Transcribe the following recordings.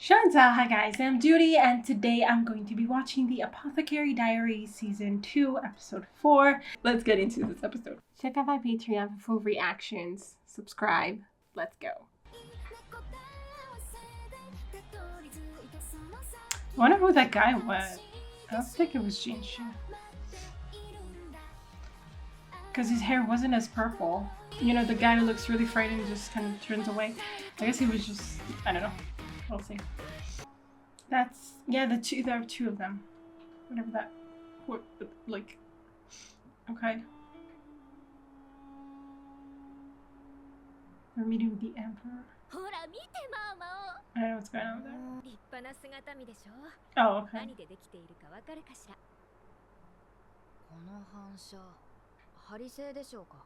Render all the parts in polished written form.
Showjotell, hi guys, I'm Judy and today I'm going to be watching the Apothecary Diaries Season 2, Episode 4. Let's get into this episode. Check out my Patreon for full reactions. Subscribe. Let's go. I wonder who that guy was. I don't think it was Jinshu. Because his hair wasn't as purple. You know, the guy who looks really frightened and just kind of turns away. I guess he was just, I don't know. We'll see. That's, yeah, there are two of them. Whatever that, like, okay. We're meeting with the Emperor. I don't know what's going on there. Oh, okay. ハリ製でしょうか。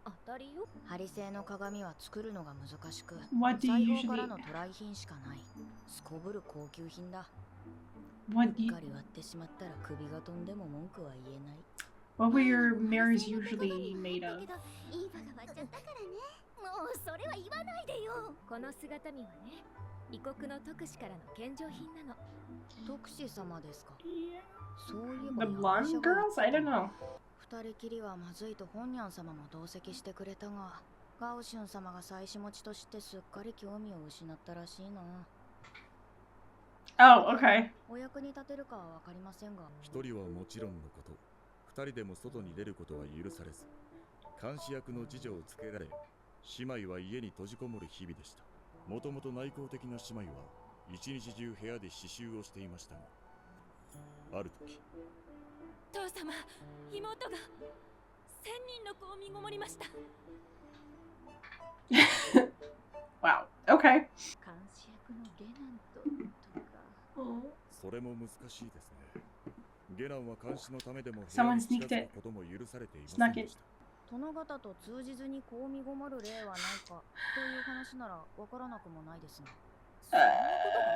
当たりよ。ハリ製の鏡は作るのが難しく、裁縫からのトライ品しかない。すこぶる高級品だ。うっかり割ってしまったら首が飛んでも文句は言えない。What were your mirrors usually made of? いい場が割っちゃったからね。もうそれは言わないでよ。この姿見はね、異国の特使からの献上品なの。特使様ですか。そういえば The blonde girls? I don't know. 二人きりはまずいと本ニャン様も同席してくれたが、ガオシュン様が妻子持ちとしてすっかり興味を失ったらしいな。Oh, okay. お役に立てるかはわかりませんが、一人はもちろんのこと、二人でも外に出ることは許されず、監視役の次女をつけられ、姉妹は家に閉じこもる日々でした。もともと内向的な姉妹は一日中部屋で刺繍をしていましたが、ある時、父様、妹が1000人の子を身ごもりました。Wow. Okay. 監視役のゲナンとか。それも難しいですね。ゲナンは監視のためでも部 Someone 屋に近 sneaked づ it. くことも許されていませんでした。殿方と通じずに子を身ごもる例はないかという話ならわからなくもないですが。そんなことがあ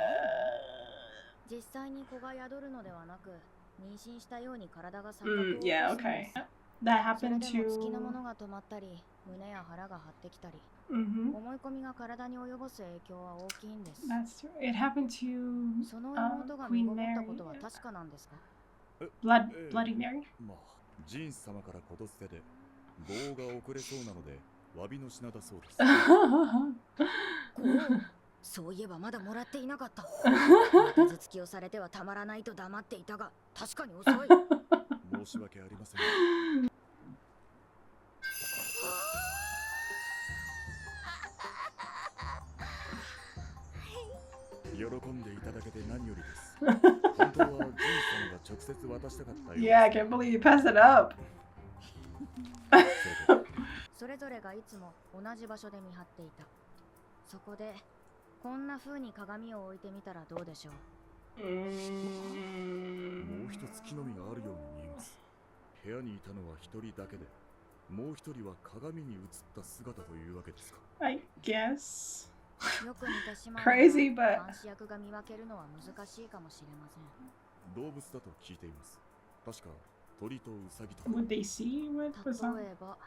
るの？実際に子が宿るのではなく、妊娠したように体が錯覚を起こすんです。Yeah, okay. That happened それでも好き to... なものが止まったり、胸や腹が張ってきたり、思い込みが体に及ぼす影響は大きいんです。 That's true. It happened to その妹が身 Queen ごもった Mary. ことは確かなんですか？ Bloody Mary? まあ、ジンス様からこと捨てで、棒が遅れそうなので、詫びの品だそうです。そういえばまだもらっていなかった。手続きをされてはたまらないと黙っていたが、確かに遅い。申し訳ありません。喜んでいただけて何よりです。本当はジンス様が直接渡したかったようです。 Yeah, I can't believe you passed it up. それぞれがいつも同じ場所で見張っていた。そこでこんな風に鏡を置いてみたらどうでしょう。もう一つ木の実があるように見えます。部屋にいたのは一人だけで、もう一人は鏡に映った姿というわけですか。 I guess. よく似てしまう。 Crazy, but 監視役が見分けるのは難しいかもしれません。動物だと聞いています。確か鳥とウサギとか。 would they see what was on? 例えば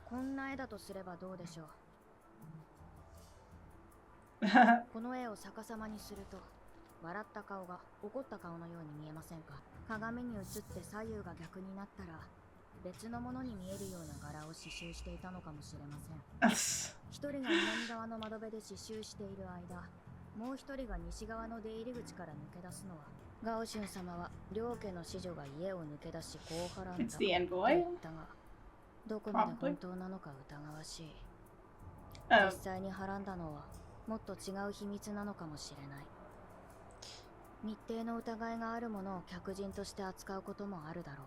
こんな絵だとすればどうでしょう。この絵を逆さまにすると、笑った顔が怒った顔のように見えませんか？鏡に映って左右が逆になったら、別のものに見えるような柄を刺繍していたのかもしれません。一人が南側の窓辺で刺繍している間、もう一人が西側の出入り口から抜け出すのは、ガオシュン様は両家の子女が家を抜け出し、こうはらんだ It's the と envoy? 言ったが、どこまで本当なのか疑わしい。 Oh. 実際にはらんだのはもっと違う秘密なのかもしれない。密偵の疑いがあるものを客人として扱うこともあるだろ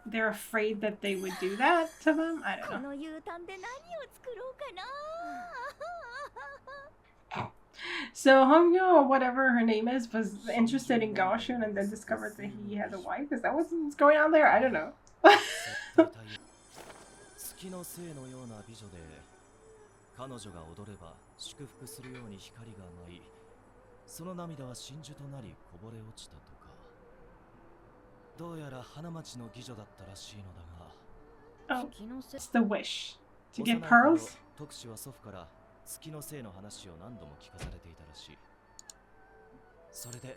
う。 They're afraid that they would do that to them? I don't こ know. の U ターンで何を作ろうかな。So Hongyo, or whatever her name is, was interested in Gaoshun and then discovered that he had a wife. Is that what's going on there? I don't know. 月の星のような美女で、彼女が踊れば祝福するように光が舞い、その涙は真珠となりこぼれ落ちたとか。どうやら花町の妓女だったらしいのだが、 Oh, it's the wish to get pearls? 特使は祖父から月のせいの話を何度も聞かされていたらしい。それで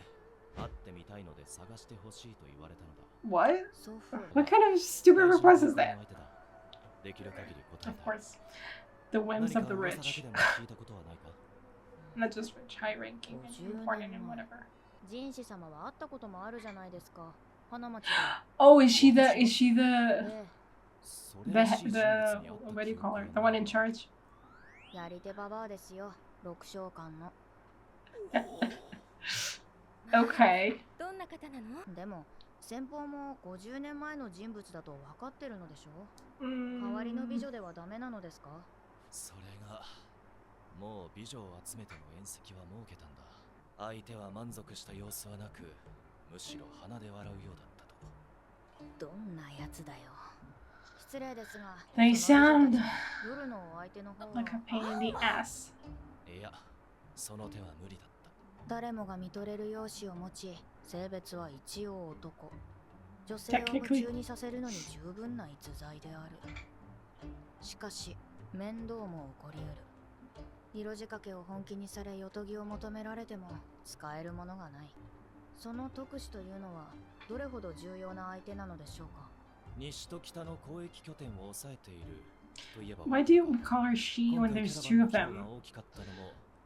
会ってみたいので探してほしいと言われたのだ。 What? 祖父 What kind of stupid request is that? できる限り答え Of たい。 course. The whims of the 何か噂だけ rich. でも聞いたことはないか？ Not just rich, high ranking and important and whatever. 人士様は会ったこともあるじゃないですか。花町で。 Oh, is she the ええ、それらしい人 the 物に会った what do you 記 call 憶 her? は The ない one in charge? やり手ババアですよ。六召喚の。Okay. どんな方なの？でも先方も50年前の人物だと分かってるのでしょ。代わりの美 Mm. 女ではダメなのですか？それがもう美女を集めての宴席は設けたんだ。相手は満足した様子はなく、むしろ鼻で笑うようだったと。どんなやつだよ。失礼ですが、 They その美女 sound たち夜のお相手の方は like a pain in the ass. いや、その手は無理だった。誰もが見とれる容姿を持ち、性別は一応男。女性を夢中にさせるのに十分な逸材である。しかし、面倒も起こりうる。色仕掛けを本気にされ、よとぎを求められても使えるものがない。その特使というのはどれほど重要な相手なのでしょうか。西と北の交易拠点を抑えているといえば。 Why do we call her she when there's two of them?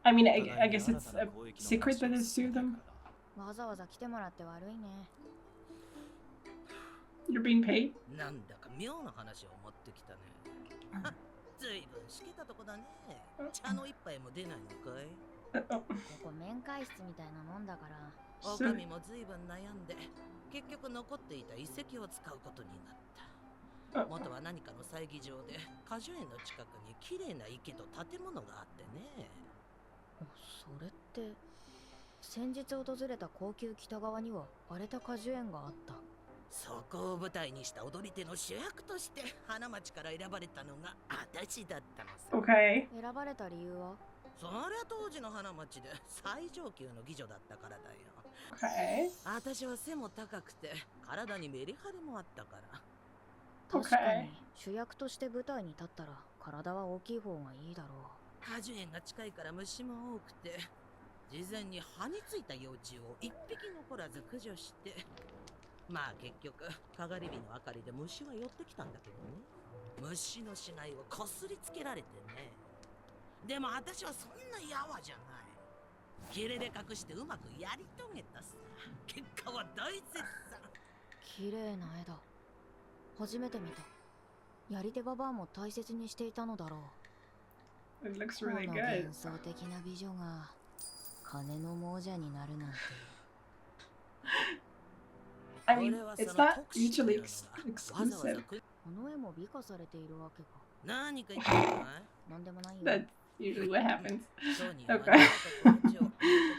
I mean, I guess it's a secret that there's two of them. わざわざ来てもらって悪いね。 You're being paid? なんだか妙な話を持ってきたね。ずいぶんしけたとこだね。茶の一杯も出ないのかい？ここ面会室みたいなもんだから。おかみもずいぶん悩んで、結局残っていた遺跡を使うことになった。元は何かの祭儀場で果樹園の近くに綺麗な池と建物があってね。それって先日訪れた高級北側には荒れた果樹園があった。そこを舞台にした踊り手の主役として花町から選ばれたのが私だったのさ。 Okay. 選ばれた理由は？そりゃ当時の花町で最上級の妓女だったからだよ。 Okay. 私は背も高くて体にメリハリもあったから。確かに主役として舞台に立ったら体は大きい方がいいだろう。果樹園が近いから虫も多くて、事前に葉についた幼虫を一匹残らず駆除して、まあ結局かがり火の明かりで虫は寄ってきたんだけどね。虫の死骸をこすりつけられてね。でも私はそんなやわじゃない。切れで隠してうまくやり遂げたさ。結果は大絶賛。綺麗な絵だ。初めて見た。やり手ババアも大切にしていたのだろう。 It looks この really 幻 good. 想的な美女が金の亡者になるなんて。 I mean, it's not mutually exclusive. この絵も美化されているわけか。何か言ってない？なんでもないよ。 That's usually what happens. そうには Okay. 何かこっちを言う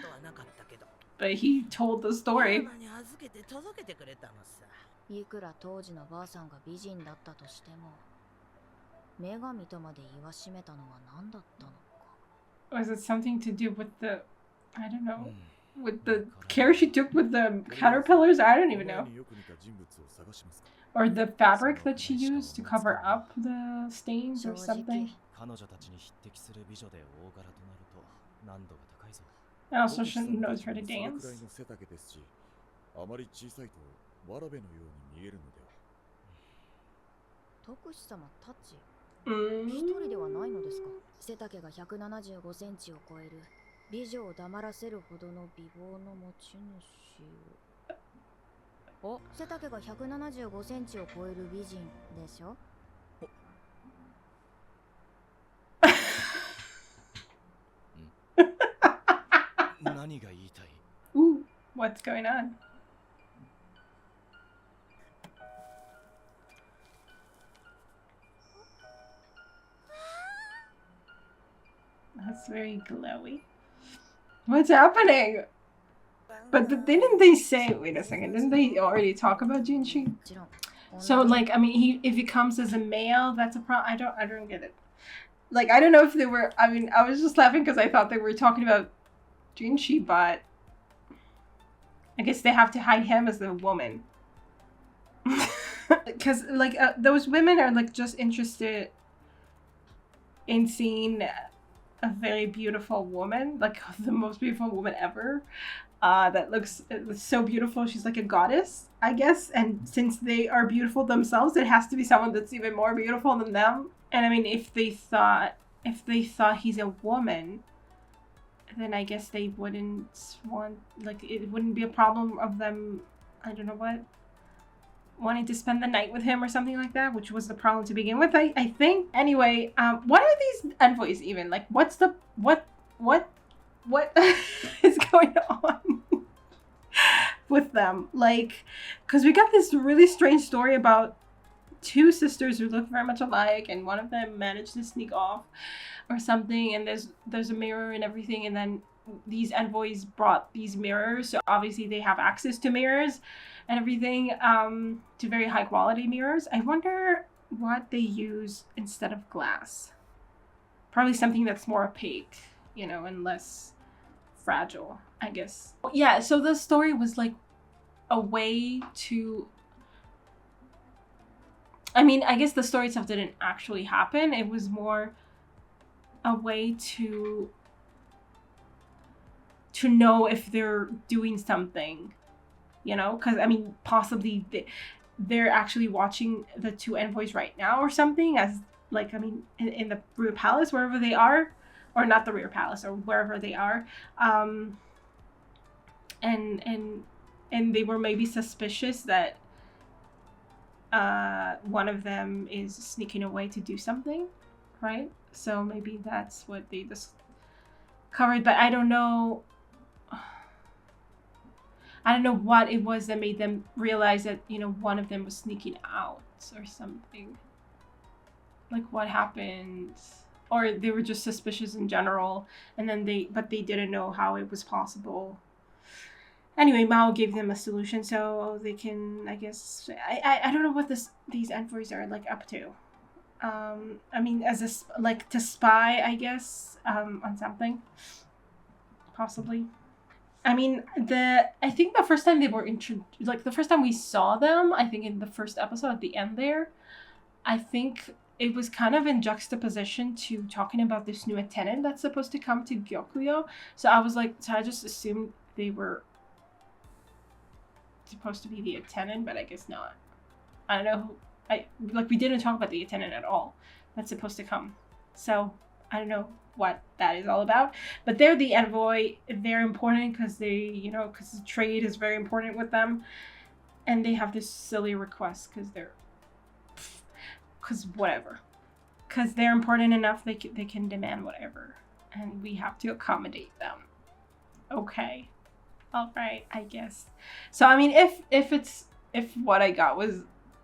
ことはなかったけど。 But he told the story. ママに預けて届けてくれたのさ。いくら当時のばあさんが美人だったとしても、女神とまで言わしめたのは何だったのか。 Was it something to do with the, I don't know, うん with the care she took with the caterpillars? I don't even know. Or the fabric that she used to cover up the stains or 正 something. 直、彼女たちに匹敵する美女で大柄となると難度が高いぞ。 And also she knows her to それくらい dance. の背丈ですし、あまり小さいとわらべのように見えるのでは。徳司様たち、 Mm. 一人ではないのですか。背丈が175センチを超える美女を黙らせるほどの美貌の持ち主を。お、背丈が175センチを超える美人でしょ。何が言いたい？ Ooh, what's going on? That's very glowy. What's happening? But didn't they say? Wait a second. Didn't they already talk about Jinshi? もちろん。 So like, I mean, if he comes as a male, that's a problem. I don't get it. Like, I don't know if they were. I mean, I was just laughing because I thought they were talking about Jinshi, but I guess they have to hide him as the woman. Because like those women are like just interested in seeing a very beautiful woman, like the most beautiful woman ever. That looks so beautiful. She's like a goddess, I guess. And since they are beautiful themselves, it has to be someone that's even more beautiful than them. And I mean, if they thought he's a woman, then I guess they wouldn't want, like, it wouldn't be a problem of them, I don't know what, wanting to spend the night with him or something like that, which was the problem to begin with, I think. Anyway, what are these envoys even? Like, what is going on with them? Like, because we got this really strange story about two sisters who look very much alike, and one of them managed to sneak off or something, and there's a mirror and everything, and then these envoys brought these mirrors, so obviously they have access to mirrors and everything, to very high quality mirrors. I wonder what they use instead of glass. Probably something that's more opaque, you know, and less fragile, I guess. Yeah, so the story was like a way to, I mean, I guess the story itself didn't actually happen. It was more a way to know if they're doing something, you know? Because, I mean, possibly they're actually watching the two envoys right now or something, as, like, I mean, in the Rear Palace, wherever they are. Or not the Rear Palace, or wherever they are. And they were maybe suspicious that one of them is sneaking away to do something, right? So maybe that's what they discovered, but I don't know what it was that made them realize that, you know, one of them was sneaking out or something. Like, what happened? Or they were just suspicious in general, and then they didn't know how it was possible. Anyway, Mao gave them a solution, so they can, I guess, I don't know what these envoys are, like, up to. I mean, as like, to spy, I guess, on something, possibly. I mean, I think the first time they were like, the first time we saw them, I think in the first episode at the end there, I think it was kind of in juxtaposition to talking about this new attendant that's supposed to come to Gyokuyo. So I just assumed they were supposed to be the attendant, but I guess not. I don't know. We didn't talk about the attendant at all that's supposed to come. So I don't know what that is all about. But they're the envoy. They're important because because the trade is very important with them. And they have this silly request because they're important enough, they can demand whatever, and we have to accommodate them. Okay, all right, I guess. So I mean, if what I got was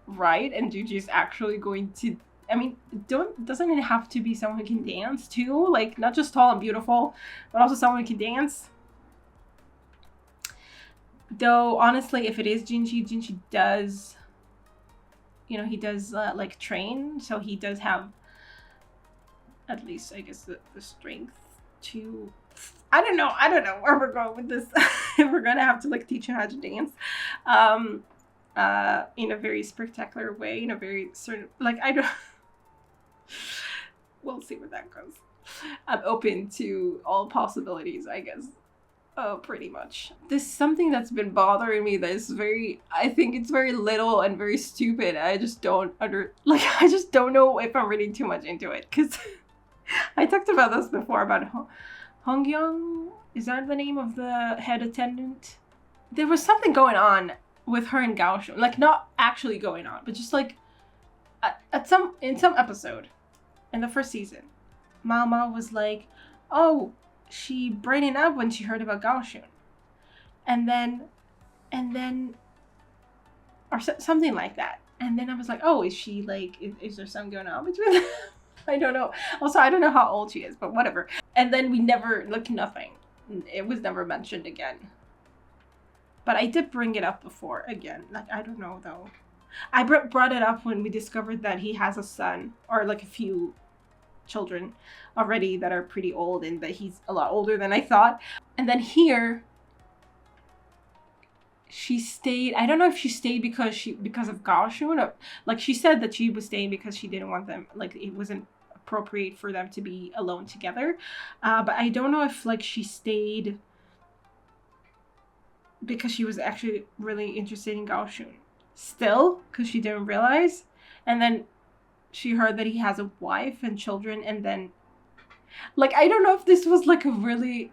right, and Juji's actually going to, I mean, doesn't it have to be someone who can dance too? Like, not just tall and beautiful, but also someone who can dance. Though honestly, if it is Jinchi does, he does like train, so he does have at least, I guess, the strength to, I don't know where we're going with this. We're gonna have to like teach him how to dance in a very spectacular way, in a very certain, like, I don't we'll see where that goes. I'm open to all possibilities, I guess. Pretty much. This is something that's been bothering me that is I think it's very little and very stupid. I just don't I just don't know if I'm reading too much into it, because I talked about this before, about Hongyeong. Is that the name of the head attendant? There was something going on with her and Gaoshun. Like, not actually going on, but just like in some episode in the first season, Maomao was like, oh, she brightened up when she heard about Gaoshun. And then, or something like that. And then I was like, oh, is she like, is there something going on between them? I don't know. Also, I don't know how old she is, but whatever. And then we never, like, nothing. It was never mentioned again. But I did bring it up before again. Like, I don't know though. I brought it up when we discovered that he has a son, or like a few children already that are pretty old, and that he's a lot older than I thought. And then here she stayed. I don't know if she stayed because of Gaoshun, or like she said that she was staying because she didn't want them, like it wasn't a appropriate for them to be alone together. But I don't know if like she stayed because she was actually really interested in Gaoshun still, because she didn't realize, and then she heard that he has a wife and children, and then like I don't know if this was like a really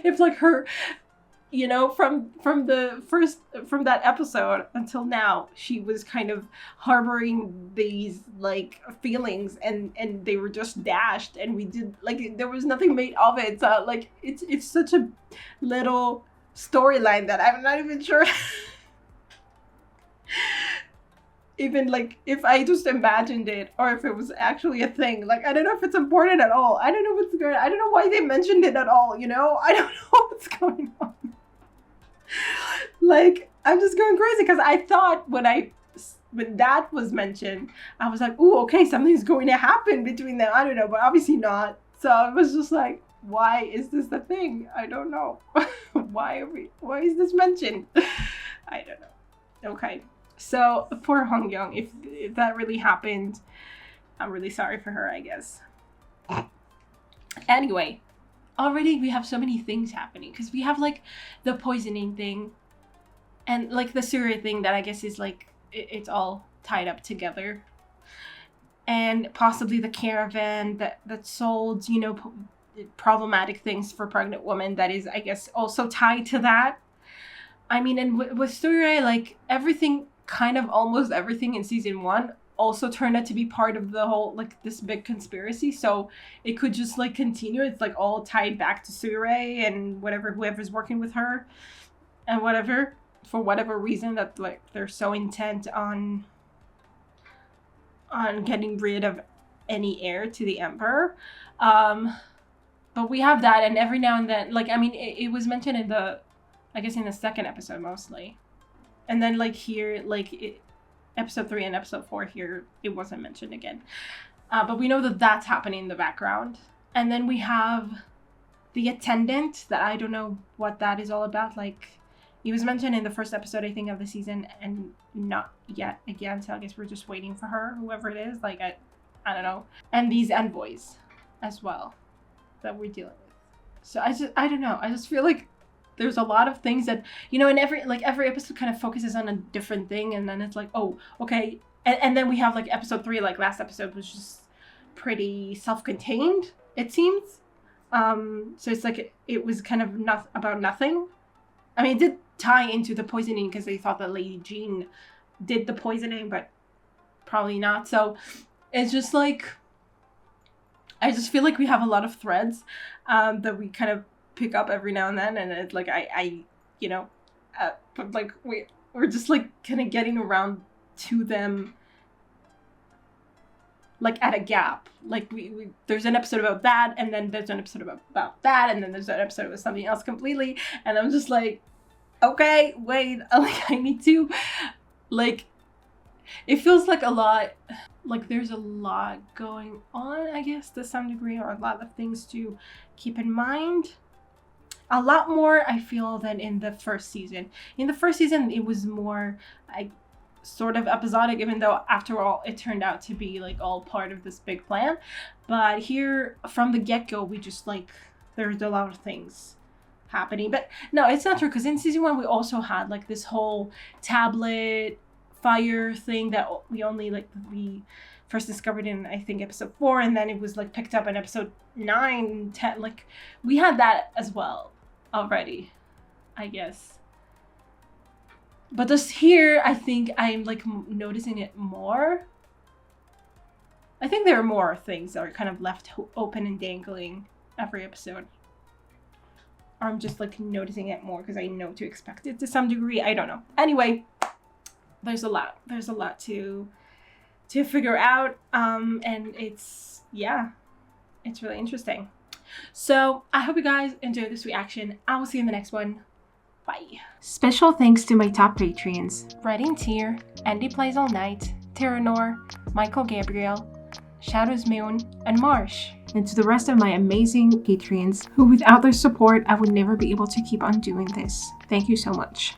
if like her, you know, from that episode until now, she was kind of harboring these like feelings, and they were just dashed, and we did like there was nothing made of it. So like it's such a little storyline that I'm not even sure even like if I just imagined it or if it was actually a thing. Like I don't know if it's important at all. I don't know what's going on. I don't know why they mentioned it at all, you know? I don't know what's going on. Like I'm just going crazy because I thought when that was mentioned, I was like, ooh, okay, something's going to happen between them. I don't know, but obviously not. So I was just like, why is this the thing? I don't know. Why is this mentioned? I don't know. Okay. So poor Hongyoung, if that really happened, I'm really sorry for her, I guess. Anyway, already we have so many things happening because we have like the poisoning thing and like the Kusuriya thing that I guess is like it's all tied up together, and possibly the caravan that sold, you know, problematic things for pregnant women that is, I guess, also tied to that. I mean, and with Kusuriya, like everything, kind of almost everything in season 1 also turned out to be part of the whole like this big conspiracy, so it could just like continue. It's like all tied back to Kusuriya and whoever's working with her and whatever, for whatever reason that like they're so intent on getting rid of any heir to the emperor. But we have that, and every now and then, like I mean it was mentioned in the, I guess in the second episode mostly. And then like here, like episode 3 and episode 4 here, it wasn't mentioned again. But we know that that's happening in the background. And then we have the attendant that I don't know what that is all about. Like it was mentioned in the first episode, I think, of the season, and not yet again. So I guess we're just waiting for her, whoever it is. Like I don't know. And these envoys as well that we're dealing with. So I don't know. I just feel like there's a lot of things that, you know, and every episode kind of focuses on a different thing, and then it's like, oh, okay. And then we have like episode 3, like last episode was just pretty self-contained, it seems. So it's like it was kind of about nothing. I mean, it did tie into the poisoning because they thought that Lady Jean did the poisoning, but probably not. So it's just like, I just feel like we have a lot of threads that we kind of pick up every now and then, and it's like I you know, but like we're just like kind of getting around to them like at a gap. Like we there's an episode about that, and then there's an episode about that, and then there's an episode with something else completely, and I'm just like, okay, wait, like I need to, like, it feels like a lot, like there's a lot going on, I guess, to some degree, or a lot of things to keep in mind. A lot more, I feel, than in the first season. In the first season, it was more sort of episodic, even though after all, it turned out to be like all part of this big plan. But here, from the get-go, we just like, there's a lot of things happening. But no, it's not true, because in season 1, we also had like this whole tablet fire thing that we first discovered in, I think, episode 4, and then it was like picked up in episode 9, 10. Like we had that as well already, I guess. But just here, I think I'm like noticing it more. I think there are more things that are kind of left open and dangling every episode. Or I'm just like noticing it more because I know to expect it to some degree. I don't know. Anyway, there's a lot to figure out, and it's really interesting. So I hope you guys enjoyed this reaction. I will see you in the next one. Bye. Special thanks to my top Patreons: Writing Tier, Andy Plays All Night, Terranor, Michael Gabriel, Shadows Moon, and Marsh. And to the rest of my amazing Patreons, who without their support I would never be able to keep on doing this. Thank you so much.